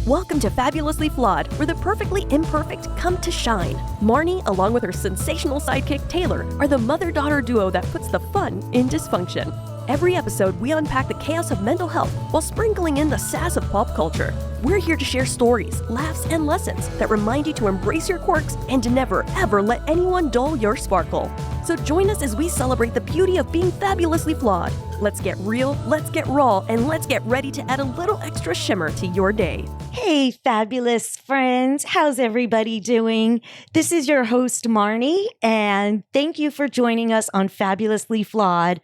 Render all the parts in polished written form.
Welcome to Fabulously Flawed, where the perfectly imperfect come to shine. Marni, along with her sensational sidekick Taylor, are the mother-daughter duo that puts the fun in dysfunction. Every episode, we unpack the chaos of mental health while sprinkling in the sass of pop culture. We're here to share stories, laughs, and lessons that remind you to embrace your quirks and to never, ever let anyone dull your sparkle. So join us as we celebrate the beauty of being fabulously flawed. Let's get real, let's get raw, and let's get ready to add a little extra shimmer to your day. Hey, fabulous friends. How's everybody doing? This is your host, Marni, and thank you for joining us on Fabulously Flawed.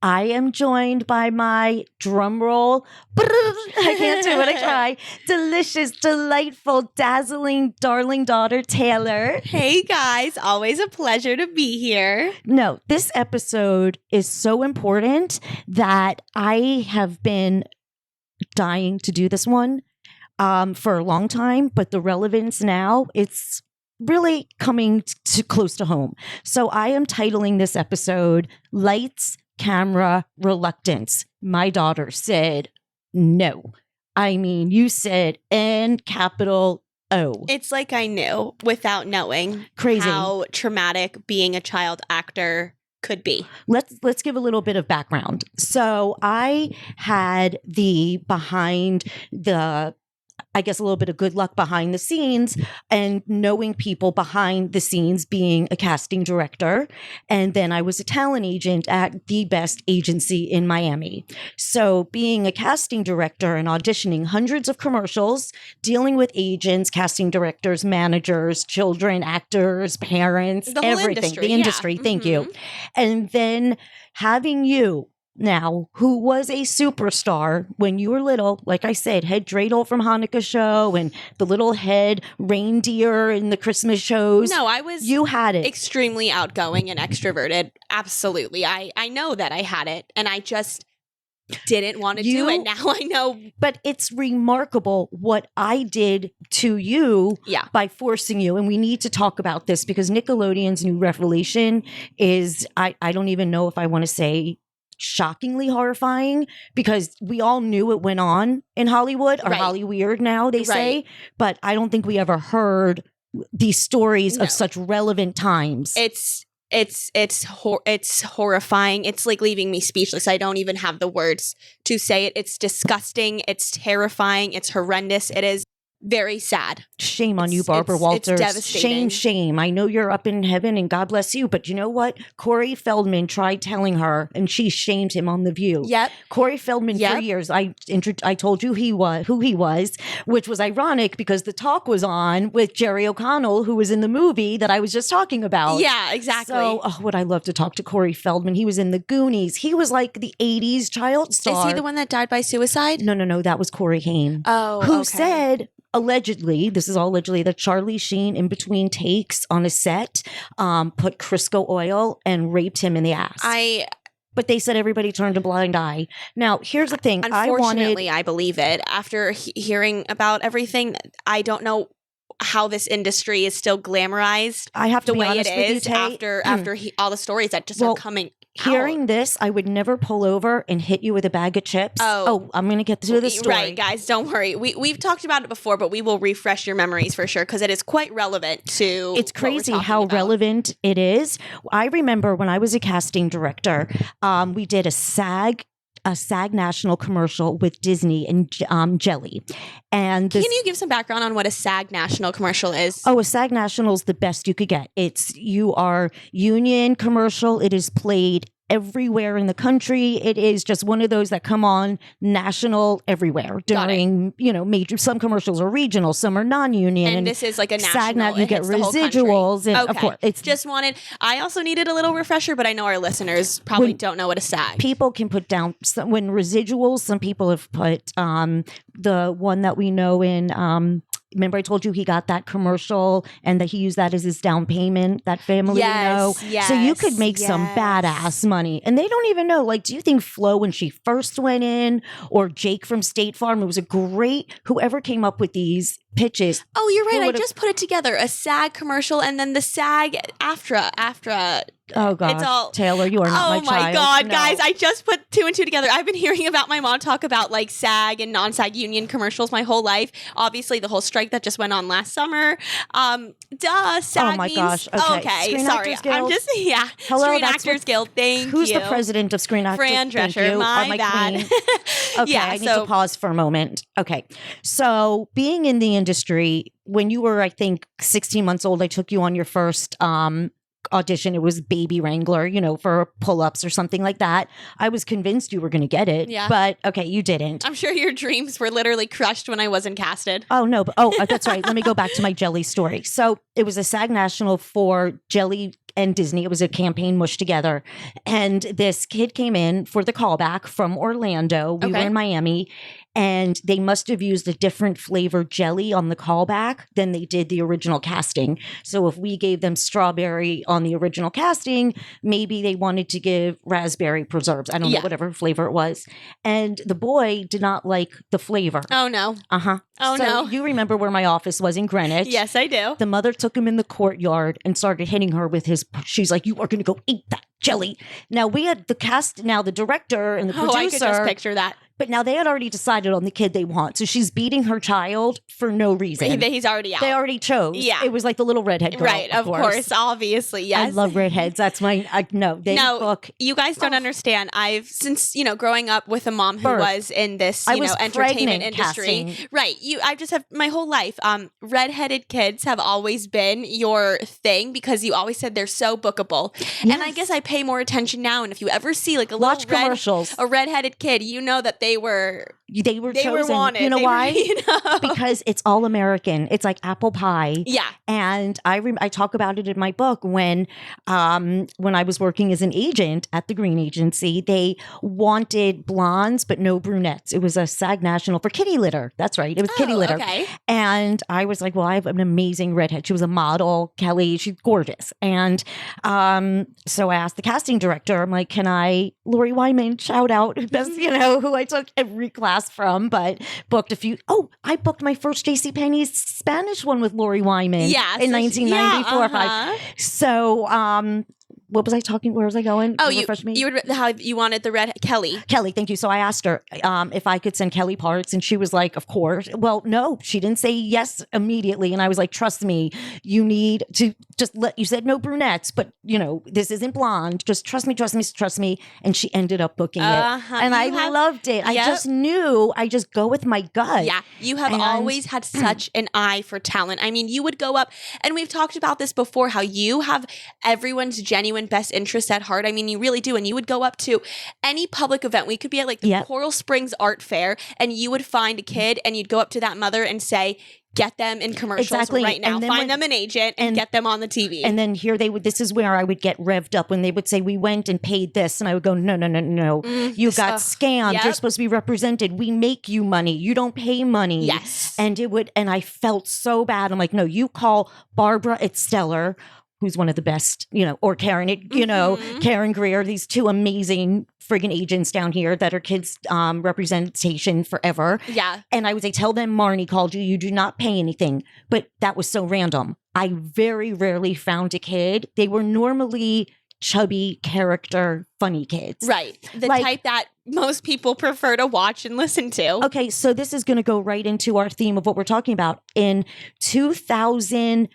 I am joined by my drum roll. I can't do it. I try. Delicious, delightful, dazzling, darling daughter, Taylor. Hey guys, always a pleasure to be here. No, this episode is so important that I have been dying to do this one for a long time, but the relevance now, it's really coming to close to home. So I am titling this episode, Lights, Camera, Reluctance. My daughter said no. I mean, you said N capital O. It's like I knew without knowing Crazy. How traumatic being a child actor could be. Let's give a little bit of background. So I had I guess a little bit of good luck behind the scenes and knowing people behind the scenes, being a casting director. And then I was a talent agent at the best agency in Miami. So being a casting director and auditioning hundreds of commercials, dealing with agents, casting directors, managers, children, actors, parents, the whole everything. industry, the industry. Yeah. Thank you. And then having you now, who was a superstar when you were little, like I said, head dreidel from Hanukkah show and the little head reindeer in the Christmas shows. No, you had it. Extremely outgoing and extroverted. Absolutely. I know that I had it and I just didn't want to do it. Now I know. But it's remarkable what I did to you by forcing you. And we need to talk about this because Nickelodeon's new revelation is, I don't even know if I want to say shockingly horrifying, because we all knew it went on in Hollywood, or Hollyweird now they say, but I don't think we ever heard these stories of such relevant times. It's horrifying. It's like leaving me speechless. I don't even have the words to say it. It's disgusting. It's terrifying. It's horrendous. It is very sad. Shame on you, Barbara Walters. It's devastating. Shame. I know you're up in heaven and God bless you, but you know what? Corey Feldman tried telling her and she shamed him on The View. Yep. Corey Feldman for years, I told you who he was, which was ironic because the talk was on with Jerry O'Connell, who was in the movie that I was just talking about. Yeah, exactly. So, would I love to talk to Corey Feldman. He was in The Goonies. He was like the 80s child star. Is he the one that died by suicide? No. That was Corey Haim. Oh, who said, allegedly, this is all allegedly, that Charlie Sheen, in between takes on a set, put Crisco oil and raped him in the ass. But they said everybody turned a blind eye. Now, here's the thing. Unfortunately, I believe it. After hearing about everything, I don't know how this industry is still glamorized. I have to the be way honest it with is you, Tay. after all the stories that just are coming Hearing out. this, I would never pull over and hit you with a bag of chips. Oh, I'm going to get to the story. Right, guys, don't worry. We've talked about it before, but we will refresh your memories for sure because it is quite relevant to It's crazy what we're how about. relevant it is. I remember when I was a casting director, we did a SAG national commercial with Disney and Jelly. And can you give some background on what a SAG national commercial is? Oh, a SAG national is the best you could get. You are union commercial. It is played everywhere in the country. It is just one of those that come on national everywhere during, major. Some commercials are regional, some are non-union. And this is like a national. SAG, you get residuals. And of course, I also needed a little refresher, but I know our listeners probably don't know what a SAG. People can put down when residuals. Some people have put the one that we know in. Remember I told you he got that commercial and that he used that as his down payment, that family, yes, so you could make some badass money. And they don't even know, like, do you think Flo, when she first went in, or Jake from State Farm, it was a great, whoever came up with these, pitches. Oh, you're right. I would've- just put it together. A SAG commercial and then the SAG AFTRA. Oh gosh, It's all- Taylor, you are not my Oh child. my God, No. guys. I just put two and two together. I've been hearing about my mom talk about like SAG and non-SAG union commercials my whole life. Obviously, the whole strike that just went on last summer. SAG Oh my means... gosh. Okay. Screen sorry. Actors Guild. I'm just... Yeah. Hello, Screen that's Actors what- Guild. Thank Who's you. the president of Screen Actors? Fran Thank Drescher. you. My bad. queen. Okay, Yeah, I need so- to pause for a moment. Okay. So being in the industry, when you were, I think, 16 months old, I took you on your first audition. It was Baby Wrangler, for pull-ups or something like that. I was convinced you were going to get it. Yeah. But okay, you didn't. I'm sure your dreams were literally crushed when I wasn't casted. Oh, no. That's right. Let me go back to my Jelly story. So it was a SAG National for Jelly and Disney. It was a campaign mushed together. And this kid came in for the callback from Orlando. We were Okay. in Miami. And they must have used a different flavor jelly on the callback than they did the original casting. So if we gave them strawberry on the original casting, maybe they wanted to give raspberry preserves. I don't know, Yeah. whatever flavor it was. And the boy did not like the flavor. Oh, no. Uh-huh. Oh, So no. you remember where my office was in Greenwich. Yes, I do. The mother took him in the courtyard and started hitting her with she's like, you are going to go eat that jelly. Now we had the director and the producer. Oh, I could just picture that. But now they had already decided on the kid they want. So she's beating her child for no reason. He's already out. They already chose. Yeah. It was like the little redhead girl. Right, of course, obviously, yes. I love redheads. That's they No, book. You guys don't understand. I've since growing up with a mom who Birth. was in this I was entertainment pregnant industry. casting. Right. I just have my whole life. Redheaded kids have always been your thing because you always said they're so bookable. And I Yes. guess I pay more attention now. And if you ever see like a Watch little commercials. a redheaded kid, you know that they were They were chosen. wanted. You know They were, why? Because it's all American. It's like apple pie. Yeah. And I talk about it in my book when I was working as an agent at the Green Agency, they wanted blondes but no brunettes. It was a SAG National for kitty litter. That's right. It was kitty litter. Okay. And I was like, well, I have an amazing redhead. She was a model, Kelly. She's gorgeous. And so I asked the casting director, I'm like, can I, Lori Wyman, shout out, best, who I took every class from, but booked a few. Oh, I booked my first JCPenney's Spanish one with Lori Wyman in 1994. So, what was I talking? Where was I going? Oh, Refresh me. how you wanted the red Kelly. Kelly, thank you. So I asked her if I could send Kelly parts, and she was like, "Of course." Well, no, she didn't say yes immediately, and I was like, "Trust me, you need to just let." You said no brunettes, but this isn't blonde. Just trust me. And she ended up booking it, and I loved it. I just knew. I just go with my gut. Yeah, you have always had such an eye for talent. I mean, you would go up, and we've talked about this before. How you have everyone's genuine best interest at heart. I mean, you really do. And you would go up to any public event. We could be at like the Coral Springs Art Fair, and you would find a kid and you'd go up to that mother and say, get them in commercials right now. Find them an agent and get them on the TV. And then here this is where I would get revved up when they would say, we went and paid this. And I would go, no. You got scammed. Yep. You're supposed to be represented. We make you money. You don't pay money. Yes. And I felt so bad. I'm like, no, you call Barbara at Stellar, who's one of the best, or Karen, Karen Greer, these two amazing friggin' agents down here that are kids representation forever. Yeah. And I would say, tell them Marni called you. You do not pay anything. But that was so random. I very rarely found a kid. They were normally chubby character, funny kids. Right. The type that most people prefer to watch and listen to. Okay. So this is going to go right into our theme of what we're talking about. In 2000,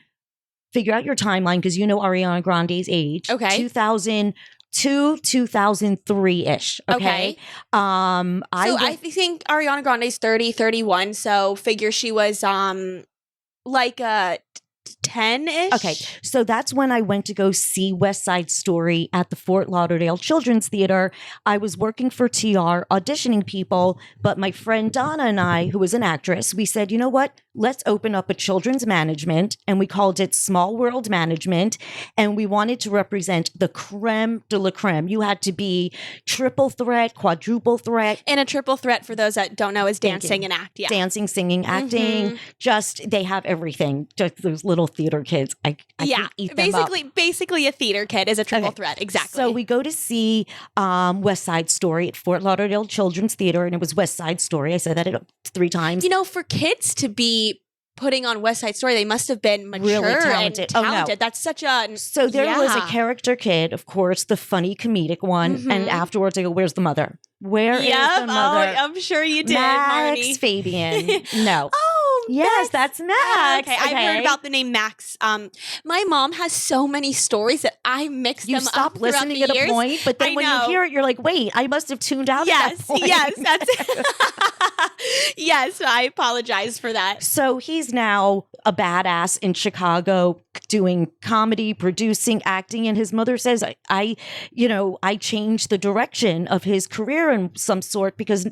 figure out your timeline because Ariana Grande's age. Okay. 2002, 2003-ish. Okay. I think Ariana Grande's 30, 31. So figure she was like 10-ish. Okay, so that's when I went to go see West Side Story at the Fort Lauderdale Children's Theater. I was working for TR, auditioning people, but my friend Donna and I, who was an actress, we said, you know what? Let's open up a children's management, and we called it Small World Management, and we wanted to represent the creme de la creme. You had to be triple threat, quadruple threat. And a triple threat, for those that don't know, is dancing and act. Yeah. Dancing, singing, acting, they have everything. Just those little theater kids. I can eat them up. Basically a theater kid is a triple threat. Exactly. So we go to see West Side Story at Fort Lauderdale Children's Theater, and it was West Side Story. I said that 3 times. For kids to be putting on West Side Story, they must have been mature Really and talented. talented. Oh, no. That's such a... So there was a Yeah. character kid, of course, the funny comedic one. Mhm. And afterwards I go, where's the mother? Where is Yep. the mother? Oh, I'm sure you did, Max Marni. Fabian. No. Oh, Yes, that's Max. Okay, I've heard about the name Max. My mom has so many stories that I mix You them stop up throughout listening the at a years. point, but then I when know. you hear it, you're like, wait, I must have tuned out at Yes, that point. yes, that's yes. I apologize for that. So he's now a badass in Chicago doing comedy, producing, acting. And his mother says, I changed the direction of his career in some sort because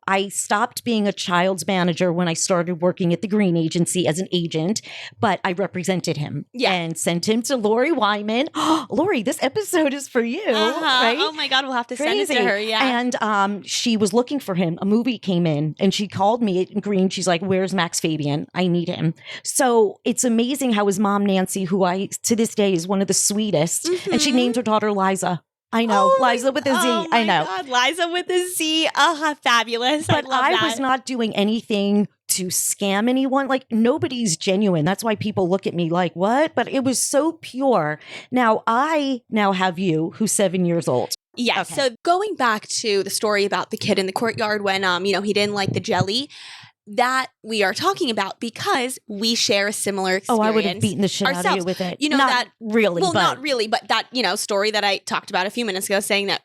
I stopped being a child's manager when I started working at the Green Agency as an agent, but I represented him and sent him to Lori Wyman. Lori, this episode is for you, right? Oh my God, we'll have to Crazy. send it to her. Yeah. And she was looking for him. A movie came in and she called me at Green. She's like, where's Max Fabian? I need him. So it's amazing how his mom, Nancy, who I to this day is one of the sweetest, and she named her daughter Liza. I know. Liza with a Z. Oh I know. God, Liza with a Z. Fabulous. But I love was not doing anything to scam anyone. Like, nobody's genuine. That's why people look at me like, what? But it was so pure. Now, I now have you, who's 7 years old. Yes. Okay. So going back to the story about the kid in the courtyard when he didn't like the jelly, that we are talking about because we share a similar experience. Oh, I would have beaten the shit out of you ourselves. with it. You know, not that really. Well, but not really, but that, story that I talked about a few minutes ago saying that,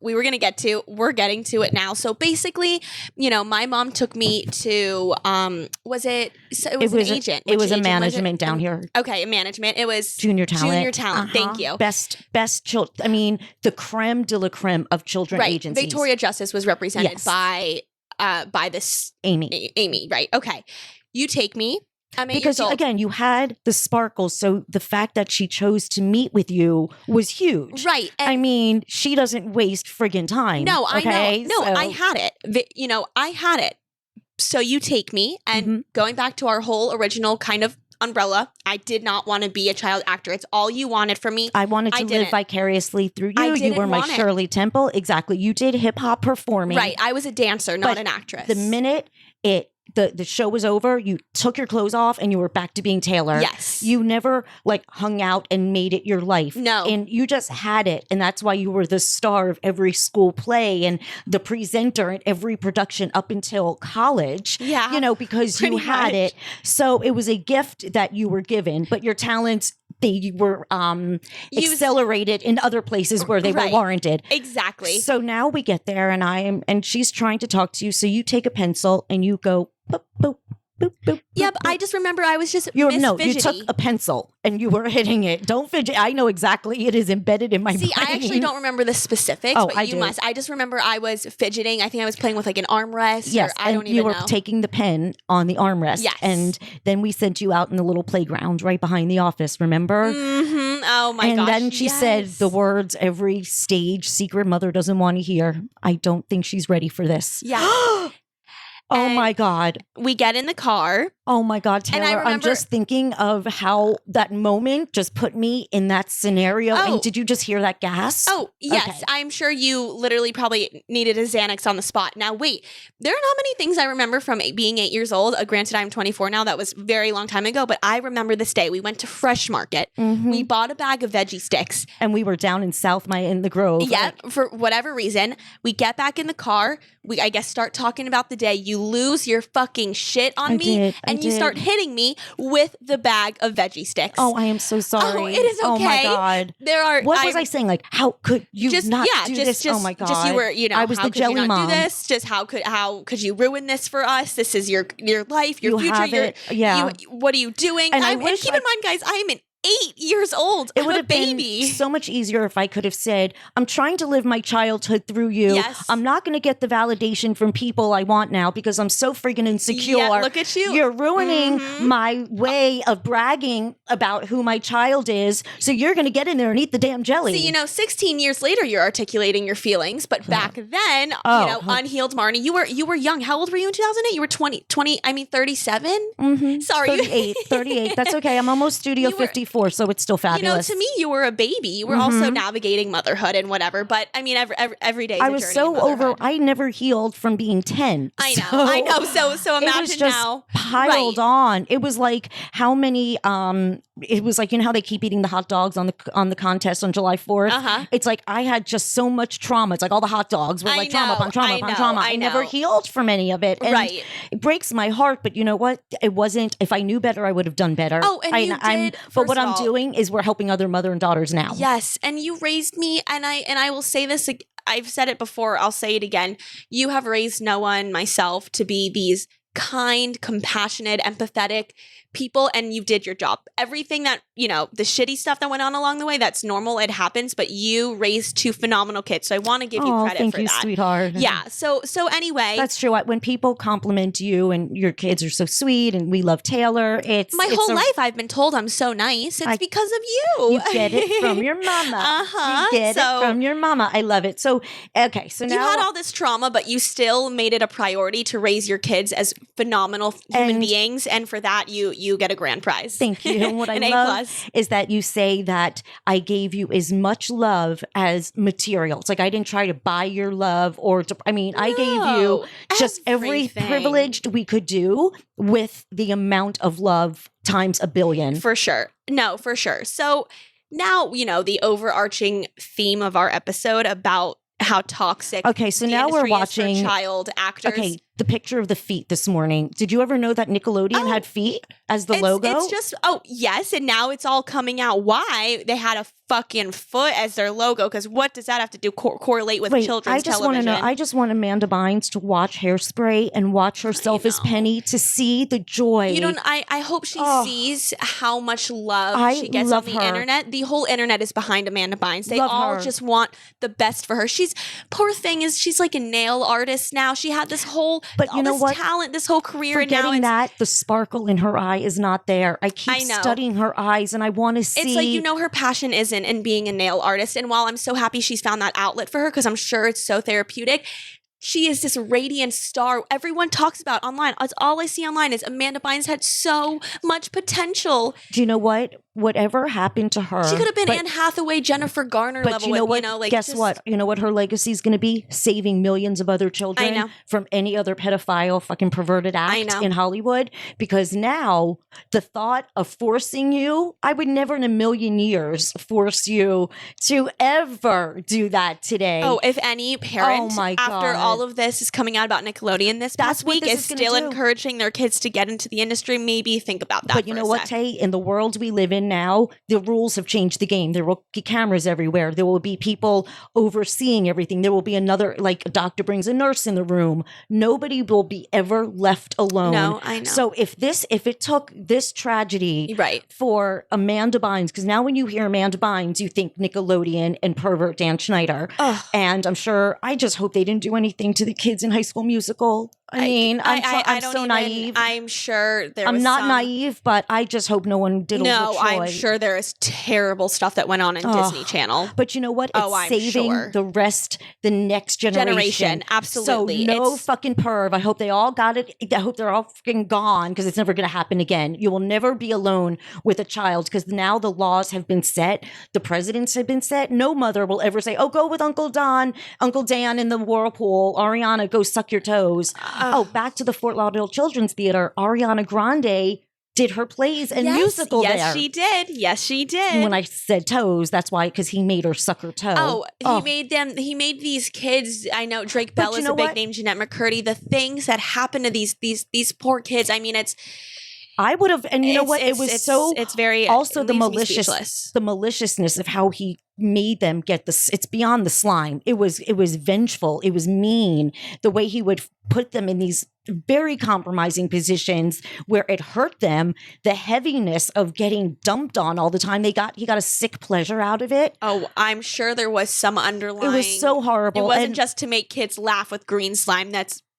we were going to get to, we're getting to it now. So basically, my mom took me to, it was an agent. It was Which a agent management down here. Okay, a management. It was Junior talent. Junior talent. Thank you. Best children. I mean, the creme de la creme of children Right. agencies. Victoria Justice was represented Yes. by this Amy. Right. Okay. You take me. I'm 8 Because years old. again, you had the sparkle. So the fact that she chose to meet with you was huge. Right. And I mean, she doesn't waste friggin' time. no, I okay? know. No, So- I had it. I had it. So you take me, and Mhm. going back to our whole original kind of umbrella, I did not want to be a child actor. It's all you wanted from me. I wanted to I live didn't. vicariously through I you. You didn't were my want it. Shirley Temple. Exactly. You did hip hop performing. Right. I was a dancer, not But an actress. The minute the show was over, you took your clothes off and you were back to being Taylor. Yes. You never hung out and made it your life. No. And you just had it. And that's why you were the star of every school play and the presenter in every production up until college. Yeah. Because Pretty you had much. it. So it was a gift that you were given, but your talents, they were accelerated in other places where they were Right. warranted. Exactly. So now we get there and she's trying to talk to you. So you take a pencil and you go, boop, boop, boop, boop. Yep. boop, I just remember I was just you fidgety. took a pencil and you were hitting it. Don't fidget. I know exactly. It is embedded in my See, brain. I actually don't remember the specifics, Oh, but I you do. must. I just remember I was fidgeting. I think I was playing with an armrest. Yes, or I don't and even you were know. taking the pen on the armrest. Yes. And then we sent you out in the little playground right behind the office, remember? Mm-hmm. Oh my and gosh. then she said yes. the words every stage secret mother doesn't want to hear. I don't think she's ready for this. Yeah. Oh And my God. We get in the car. Oh my God, Taylor. And I I'm remember- just thinking of how that moment just put me in that scenario. Oh. And did you just hear that gasp? Oh, yes. Okay. I'm sure you literally probably needed a Xanax on the spot. Now, wait, there are not many things I remember from being 8 years old. Granted, I'm 24 now. That was a very long time ago, but I remember this day. We went to Fresh Market. Mhm. We bought a bag of veggie sticks. And we were down in South Maya in the Grove. Yeah, for whatever reason, we get back in the car. We, I guess, start talking about the day. You lose your fucking shit on I me, did, I and you did. start hitting me with the bag of veggie sticks. Oh, I am so sorry. Oh, it is Oh my okay. God. There are. What was I saying? Like, how could you not do this? Oh my God. Just you were, I was how the could jelly you not mom. do this? Just how could you ruin this for us? This is your life, your You future. have it. Yeah. What are you doing? And I And wish keep I- in mind, guys, I am an 8 years old. It I'm would a have baby. been so much easier if I could have said, I'm trying to live my childhood through you. Yes. I'm not going to get the validation from people I want now because I'm so freaking insecure. Yeah, look at you. You're ruining Mhm. my way of bragging about who my child is. So you're going to get in there and eat the damn jelly. See, 16 years later, you're articulating your feelings, but back then, Oh. unhealed Marni, you were young. How old were you in 2008? You were 37? Mhm. Sorry, 38. That's okay. I'm almost Studio You were- 54. 4, so it's still fabulous. To me, you were a baby. You were also navigating motherhood and whatever. But I mean, every day is I a was journey so in motherhood. I never healed from being 10. I know. So imagine it was just now. piled on. It was like how many it was like, you know how they keep eating the hot dogs on the contest on July 4th? Uh-huh. It's like I had just so much trauma. It's like all the hot dogs were like trauma upon trauma upon trauma. I never healed from any of it. And it breaks my heart, but you know what? It wasn't, if I knew better, I would have done better. Oh, and you did. But what I'm doing is we're helping other mother and daughters now. Yes, and you raised me, and I will say this, I've said it before, I'll say it again. You have raised Noah and myself to be these kind, compassionate, empathetic people, and you did your job. Everything that, the shitty stuff that went on along the way, that's normal. It happens, but you raised 2 phenomenal kids. So I want to give you credit thank for you, that. Sweetheart. Yeah. So anyway. That's true. When people compliment you and your kids are so sweet and we love Taylor, my whole life I've been told I'm so nice. It's because of you. You get it from your mama. Uh-huh. You get it from your mama. I love it. So, okay. So now you had all this trauma, but you still made it a priority to raise your kids as phenomenal human beings. And for that, you get a grand prize. Thank you. And what I love is that you say that I gave you as much love as material. It's like I didn't try to buy your love I gave you just every privilege we could do with the amount of love times a billion. For sure. No, for sure. So now, the overarching theme of our episode about how toxic. Okay, so now we're watching child actors. Okay, the picture of the feet this morning. Did you ever know that Nickelodeon had feet as the logo? It's just, yes, and now it's all coming out why they had a fucking foot as their logo, because what does that have to do correlate with children's television? I just want Amanda Bynes to watch Hairspray and watch herself as Penny to see the joy. I hope she sees how much love she gets on the internet. The whole internet is behind Amanda Bynes. They all just want the best for her. Poor thing is she's like a nail artist now. She had this whole talent, this whole career. Forgetting that the sparkle in her eye is not there. I keep studying her eyes and I want to see. It's like, her passion isn't in being a nail artist. And while I'm so happy she's found that outlet for her, because I'm sure it's so therapeutic, she is this radiant star everyone talks about online. That's all I see online is Amanda Bynes had so much potential. Do you know what? Whatever happened to her, she could have been Anne Hathaway, Jennifer Garner level. You know what? Guess what? You know what her legacy is going to be? Saving millions of other children from any other pedophile, fucking perverted act in Hollywood. Because now the thought of forcing you, I would never in a million years force you to ever do that today. Oh, if any parent after all of this is coming out about Nickelodeon this past week is still encouraging their kids to get into the industry, maybe think about that. But you know what, Tay? In the world we live in now, the rules have changed the game. There will be cameras everywhere. There will be people overseeing everything. There will be another, like a doctor brings a nurse in the room. Nobody will be ever left alone. No, I know. So if it took this tragedy for Amanda Bynes, because now when you hear Amanda Bynes, you think Nickelodeon and pervert Dan Schneider. And I just hope they didn't do anything to the kids in High School Musical. I'm so naive. I'm sure I'm not naive, but I just hope no one diddled with Troy. I'm sure there is terrible stuff that went on in Disney Channel. But you know what? It's saving the next generation. Absolutely. So no fucking perv. I hope they all got it. I hope they're all freaking gone because it's never going to happen again. You will never be alone with a child because now the laws have been set. The precedents have been set. No mother will ever say, go with Uncle Dan in the whirlpool. Ariana, go suck your toes. Back to the Fort Lauderdale Children's Theater. Ariana Grande did her plays and musical there. Yes, she did. When I said toes, that's why, because he made her suck her toe. He made these kids. I know Drake Bell is a big name, Jeanette McCurdy. The things that happen to these poor kids. I mean, I would have, and you know what? It's very also the maliciousness of how he made them get this. It's beyond the slime. It was vengeful. It was mean. The way he would put them in these very compromising positions where it hurt them. The heaviness of getting dumped on all the time. He got a sick pleasure out of it. Oh, I'm sure there was some underlying. It was so horrible. It wasn't just to make kids laugh with green slime.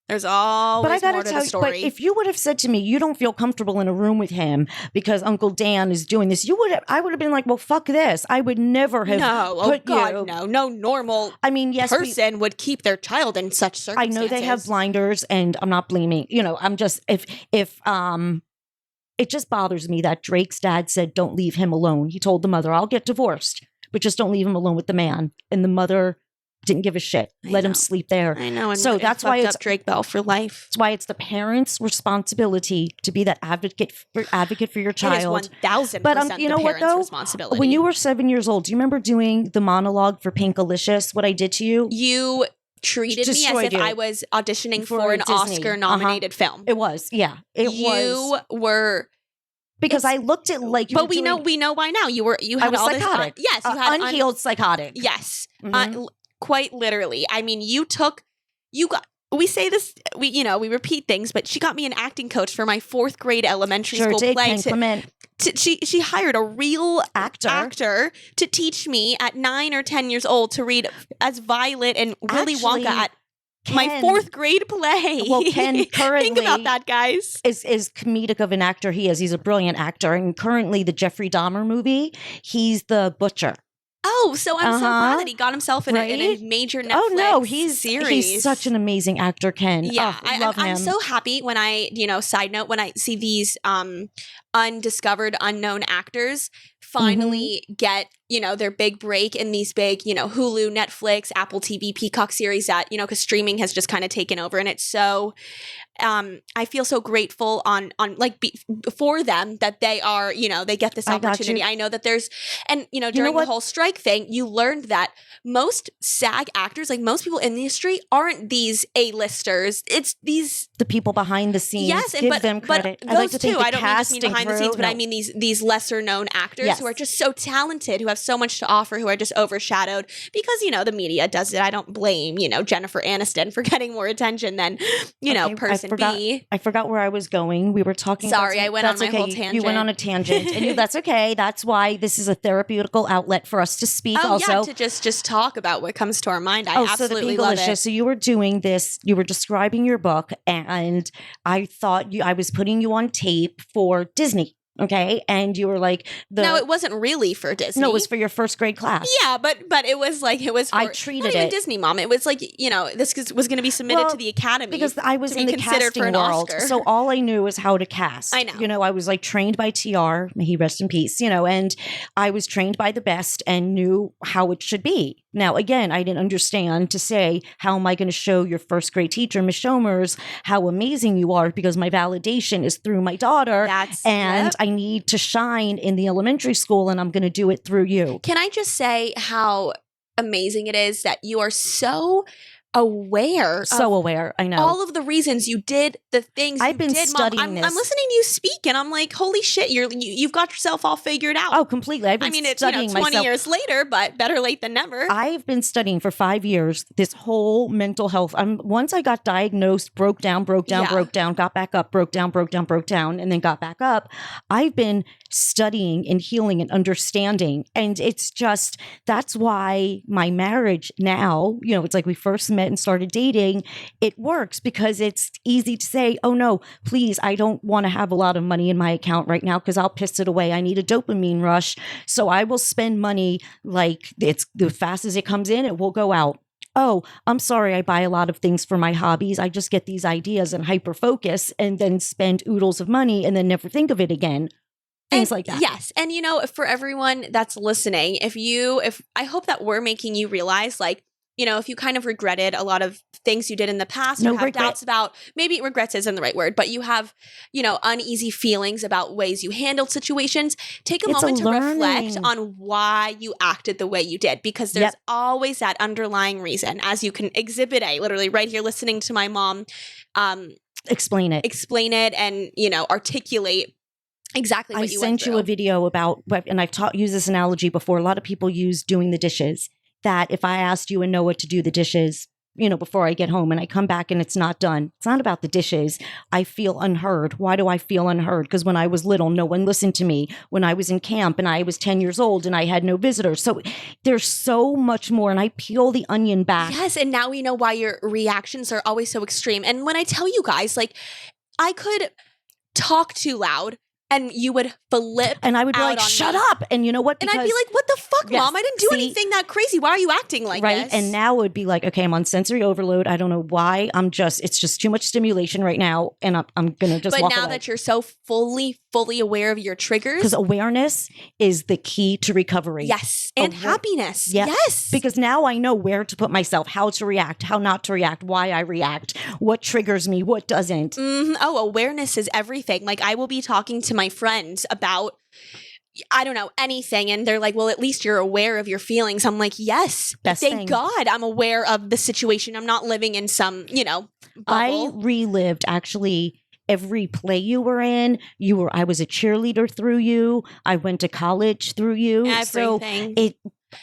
There's always more to the story. But if you would have said to me, you don't feel comfortable in a room with him because Uncle Dan is doing this, I would have been like, well, fuck this. I would never have no normal person would keep their child in such circumstances. I know they have blinders and I'm not blaming, I'm just, if it just bothers me that Drake's dad said, don't leave him alone. He told the mother, I'll get divorced, but just don't leave him alone with the man. And the mother didn't give a shit. Let him sleep there. I know. And so that's why it's Drake Bell for life. That's why it's the parent's responsibility to be that advocate for your child. It is 1,000% But you know what though? Responsibility. When you were 7 years old, do you remember doing the monologue for Pinkalicious? What I did to you? You treated me as Destroyed if you. I was auditioning for an Disney. Oscar-nominated film. It was, yeah, it was. You were. Because I looked at like, But we know why now. You had was all psychotic. this. Yes, you had unhealed psychotic. Yes, Mhm. quite literally. I mean, we say this, we repeat things, but she got me an acting coach for my 4th grade elementary school play. She hired a real actor to teach me at 9 or 10 years old to read as Violet and Willy Wonka at my 4th grade play. Well, Ken currently think about that, guys. Is comedic of an actor he is. He's a brilliant actor, and currently the Jeffrey Dahmer movie, he's the butcher. Oh, so I'm so glad that he got himself in a major Netflix series. He's such an amazing actor, Ken. Yeah, I love him. I'm so happy when side note, when I see these undiscovered, unknown actors finally get, their big break in these big, Hulu, Netflix, Apple TV, Peacock series that, because streaming has just kind of taken over. And it's so, I feel so grateful for them that they are, they get this opportunity. I know that there's, and, during the whole strike thing, you learned that most SAG actors, like most people in the industry, aren't these A-listers. It's the people behind the scenes. Yes, give them credit. But those too. I don't just mean behind the scenes, but no. I mean these lesser known actors who are just so talented, who have so much to offer, who are just overshadowed because the media does it. I don't blame Jennifer Aniston for getting more attention than person B. I forgot where I was going. We were talking. Sorry, I went on my whole tangent. You went on a tangent, and that's okay. That's why this is a therapeutical outlet for us to speak. Oh, also, yeah, to just talk about what comes to our mind. I absolutely love it. So you were doing this. You were describing your book, and I thought I was putting you on tape for Disney. Okay. And you were like, no, it wasn't really for Disney. No, it was for your 1st grade class. Yeah, but it was for, I treated not even Disney, Mom. It was like, this was going to be submitted to the Academy. Because I was in the casting world. So all I knew is how to cast. I know. I was like trained by TR, may he rest in peace, and I was trained by the best and knew how it should be. Now, again, I didn't understand to say, how am I going to show your 1st grade teacher, Ms. Shomers, how amazing you are, because my validation is through my daughter. I need to shine in the elementary school, and I'm going to do it through you. Can I just say how amazing it is that you are so aware. I know. All of the reasons you did the things I've been studying this. I'm listening to you speak and I'm like, holy shit, you've got yourself all figured out. Oh, completely. I've been studying it's 20 years later, but better late than never. I've been studying for 5 years this whole mental health. Once I got diagnosed, broke down, got back up, broke down, and then got back up. I've been studying and healing and understanding. And it's just, that's why my marriage now, it's like we first met and started dating. It works because it's easy to say, oh no, please, I don't want to have a lot of money in my account right now because I'll piss it away. I need a dopamine rush. So I will spend money like it's the fast as it comes in, it will go out. Oh, I'm sorry, I buy a lot of things for my hobbies. I just get these ideas and hyper focus and then spend oodles of money and then never think of it again. Things like that. Yes. And for everyone that's listening, if I hope that we're making you realize, like, if you kind of regretted a lot of things you did in the past or have doubts about, maybe regrets isn't the right word, but you have, uneasy feelings about ways you handled situations, take a moment to reflect on why you acted the way you did, because there's always that underlying reason, as you can exhibit A, literally right here listening to my mom explain it and, articulate exactly what you went sent through. You a video about, and I've used this analogy before. A lot of people use doing the dishes. That if I asked you and Noah to do the dishes, before I get home and I come back and it's not done, it's not about the dishes. I feel unheard. Why do I feel unheard? Because when I was little, no one listened to me. When I was in camp and I was 10 years old and I had no visitors. So there's so much more, and I peel the onion back. Yes, and now we know why your reactions are always so extreme. And when I tell you guys, like, I could talk too loud, and you would flip and I would be out like, on shut me. up. And you know what? And I'd be like, what the fuck, Yes. Mom? I didn't do See? anything that crazy. Why are you acting like right. this? And now it would be like, okay, I'm on sensory overload. I don't know why. It's just too much stimulation right now. And I'm going to just but walk now away. that you're so fully aware of your triggers. Because awareness is the key to recovery. Yes. And happiness. Yeah. Yes. Because now I know where to put myself, how to react, how not to react, why I react, what triggers me, what doesn't. Oh, awareness is everything. Like I will be talking to my friends about, I don't know, anything. And they're like, well, at least you're aware of your feelings. I'm like, yes, Best thank thing. God I'm aware of the situation. I'm not living in some, bubble. I relived actually every play you were in. I was a cheerleader through you. I went to college through you. Everything. So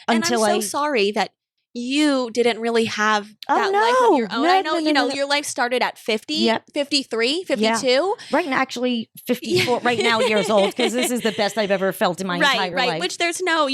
and I'm so sorry that you didn't really have that life of your own. I know, your life started at 50, 53, 52. Yeah. Right now, actually 54 right now years old, because this is the best I've ever felt in my entire life. Right, which there's no,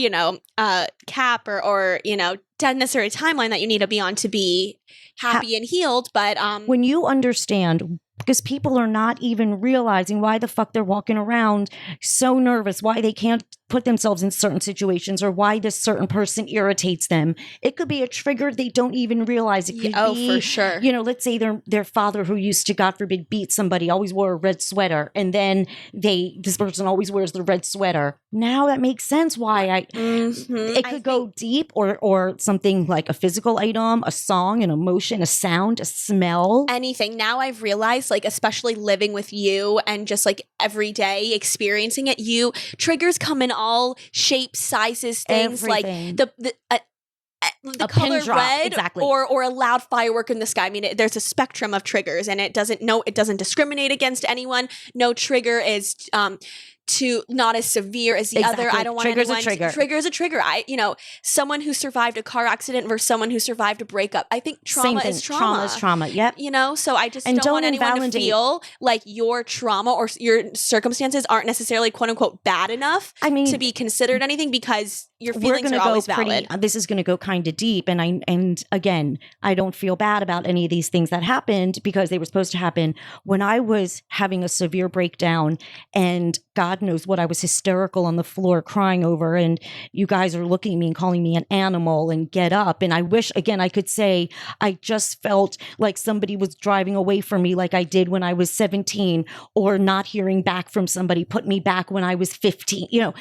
cap or dead necessary timeline that you need to be on to be happy and healed. But when you understand, because people are not even realizing why the fuck they're walking around so nervous, why they can't put themselves in certain situations, or why this certain person irritates them. It could be a trigger they don't even realize. It could be, for sure. Let's say their father, who used to, God forbid, beat somebody, always wore a red sweater, and then this person always wears the red sweater. Now that makes sense why it could go deep, or something like a physical item, a song, an emotion, a sound, a smell. Anything. Now I've realized, like, especially living with you and just like every day experiencing it, triggers come in all shapes, sizes, things. Everything. Like the color pin drop, red, exactly. or a loud firework in the sky. I mean, there's a spectrum of triggers, and it doesn't discriminate against anyone. No trigger is not as severe as the other. I don't want Trigger's anyone. a trigger. Trigger is a trigger. Someone who survived a car accident versus someone who survived a breakup. I think trauma is trauma. Trauma is trauma. Yep. So I just don't want anyone to feel like your trauma or your circumstances aren't necessarily quote unquote bad enough to be considered anything, because your feelings are always valid. This is going to go kind of deep, and again, I don't feel bad about any of these things that happened, because they were supposed to happen. When I was having a severe breakdown, and God knows what I was hysterical on the floor crying over, and you guys are looking at me and calling me an animal and get up. And I wish, again, I could say I just felt like somebody was driving away from me, like I did when I was 17, or not hearing back from somebody put me back when I was 15.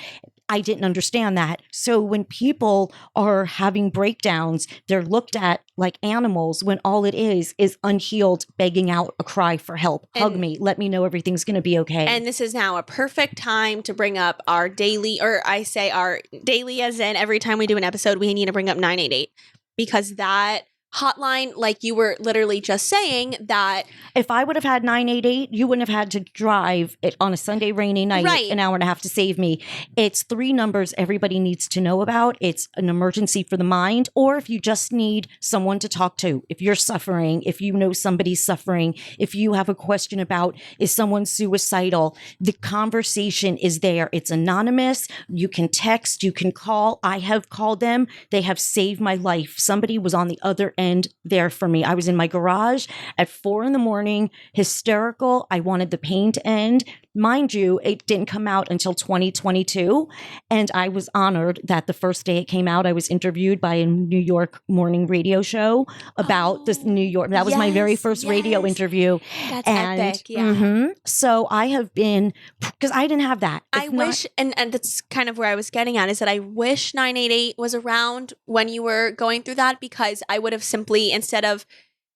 I didn't understand that. So when people are having breakdowns, they're looked at like animals, when all it is unhealed, begging out a cry for help. Hug me. Let me know everything's going to be okay. And this is now a perfect time to bring up our daily, or I say our daily as in every time we do an episode, we need to bring up 988, because that hotline, like you were literally just saying, that if I would have had 988, you wouldn't have had to drive it on a Sunday rainy night, an hour and a half to save me. It's 3 numbers everybody needs to know about. It's an emergency for the mind, or if you just need someone to talk to, if you're suffering, if you know somebody's suffering, if you have a question about, is someone suicidal, the conversation is there. It's anonymous. You can text, you can call. I have called them. They have saved my life. Somebody was on the other end there for me. I was in my garage at 4 a.m, hysterical. I wanted the pain to end. Mind you, it didn't come out until 2022. And I was honored that the first day it came out, I was interviewed by a New York morning radio show about this New York. That was my very first radio interview. That's epic. Yeah. So I have been, because I didn't have that. I wish, and that's kind of where I was getting at, is that I wish 988 was around when you were going through that, because I would have simply, instead of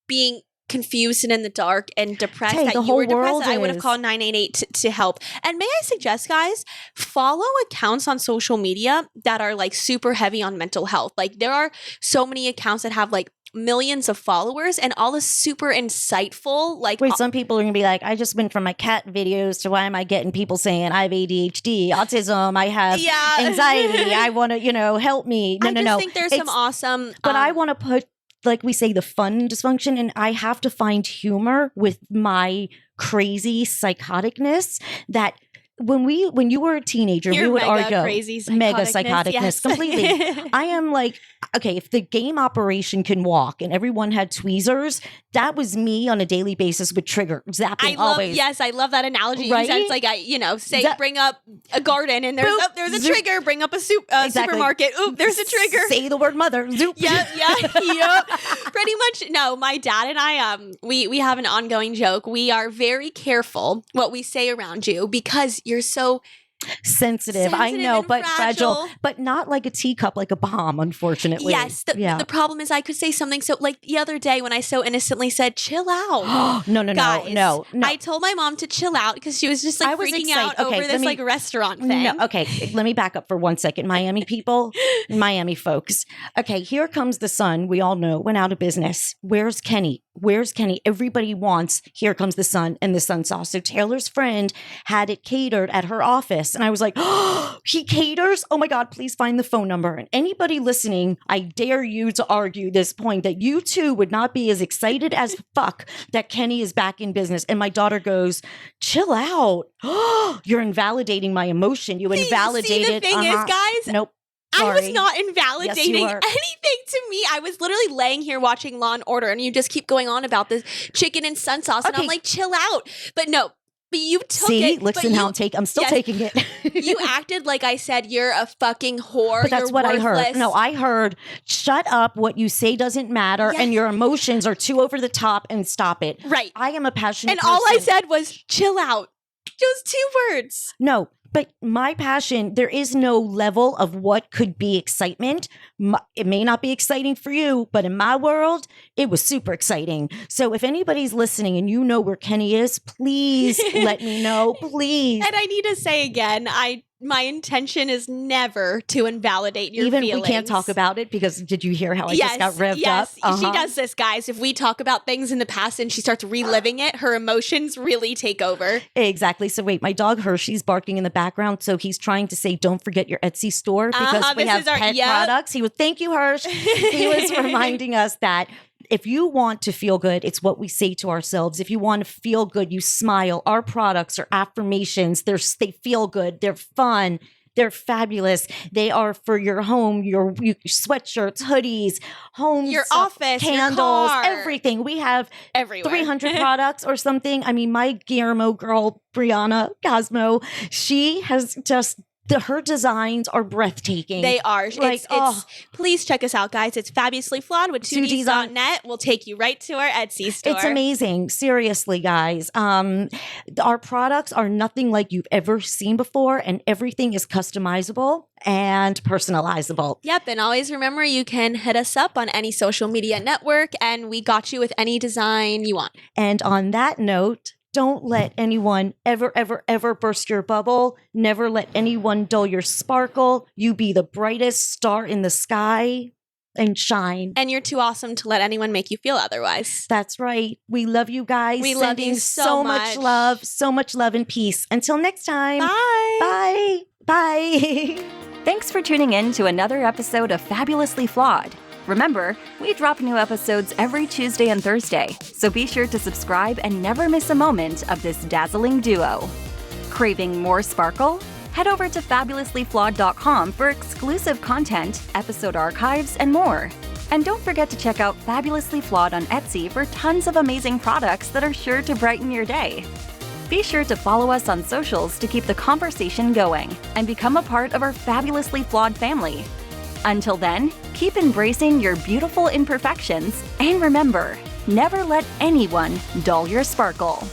being confused and in the dark and depressed that you were depressed, I would have called 988 to help. And may I suggest, guys, follow accounts on social media that are like super heavy on mental health. Like there are so many accounts that have like millions of followers and all is super insightful. Like, wait, some people are gonna be like, I just went from my cat videos to why am I getting people saying I have ADHD, autism, I have anxiety, I want to, help me. No. I think there's some awesome, but I want to put, like we say, the fun dysfunction, and I have to find humor with my crazy psychoticness that when you were a teenager, Your we would mega argue crazy mega psychoticness, psychoticness yes. completely. I am like, okay, if the game operation can walk and everyone had tweezers, that was me on a daily basis with trigger zapping always. I love that analogy. Right? It's like say bring up a garden and there's Boop, there's a zoop. trigger. Bring up a Exactly. supermarket. Oop, there's a trigger. Say the word mother. Zoop. Yep. Pretty much. No, my dad and I, we have an ongoing joke. We are very careful what we say around you because you're so Sensitive, I know, and but fragile, but not like a teacup, like a bomb, unfortunately. Yes. The problem is I could say something so like the other day when I so innocently said, chill out. No. I told my mom to chill out because she was just like freaking out over this like restaurant thing. No, okay, let me back up for 1 second. Miami people, Miami folks. Okay, here comes the Sun. We all know went out of business. Where's Kenny? Everybody wants Here Comes the Sun and the Sun sauce. So Taylor's friend had it catered at her office. And I was like, oh, he caters? Oh my God, please find the phone number. And anybody listening, I dare you to argue this point that you too would not be as excited as fuck that Kenny is back in business. And my daughter goes, chill out. You're invalidating my emotion. You invalidated. See, the thing is, guys. Nope. Sorry. I was not invalidating Yes, anything to me. I was literally laying here watching Law and Order, and you just keep going on about this chicken and sun sauce, and I'm like, chill out. But no, but you took it. Listen how I'm still taking it. You acted like I said you're a fucking whore. But that's you're what worthless. I heard. No, I heard, shut up. What you say doesn't matter, and your emotions are too over the top. And stop it. Right. I am a passionate. And person. all I said was chill out. Just 2 words. No. But my passion, there is no level of what could be excitement. It may not be exciting for you, but in my world, it was super exciting. So if anybody's listening and you know where Kenny is, please let me know, please. And I need to say again, my intention is never to invalidate your feelings. We can't talk about it because did you hear how I just got revved up? She does this, guys. If we talk about things in the past and she starts reliving it, her emotions really take over. Exactly. So wait, my dog Hershey's barking in the background. So he's trying to say, don't forget your Etsy store because we have pet products. He was, thank you, Hersh. He was reminding us that if you want to feel good, it's what we say to ourselves. If you want to feel good, you smile. Our products are affirmations. They feel good. They're fun. They're fabulous. They are for your home, your sweatshirts, hoodies, home, your office, candles, your car. Everything. We have everywhere. 300 products or something. I mean, my Guillermo girl, Brianna Cosmo, she has just her designs are breathtaking. They are. Please check us out, guys. It's Fabulously Flawed with 2ds.net. We'll take you right to our Etsy store. It's amazing. Seriously, guys. Our products are nothing like you've ever seen before, and everything is customizable and personalizable. Yep. And always remember, you can hit us up on any social media network, and we got you with any design you want. And on that note, don't let anyone ever burst your bubble. Never let anyone dull your sparkle. You be the brightest star in the sky and shine. And you're too awesome to let anyone make you feel otherwise. That's right. We love you guys. We love you so much love. So much love and peace. Until next time. Bye. Bye. Bye. Thanks for tuning in to another episode of Fabulously Flawed. Remember, we drop new episodes every Tuesday and Thursday, so be sure to subscribe and never miss a moment of this dazzling duo. Craving more sparkle? Head over to fabulouslyflawed.com for exclusive content, episode archives, and more. And don't forget to check out Fabulously Flawed on Etsy for tons of amazing products that are sure to brighten your day. Be sure to follow us on socials to keep the conversation going and become a part of our Fabulously Flawed family. Until then, keep embracing your beautiful imperfections and remember, never let anyone dull your sparkle.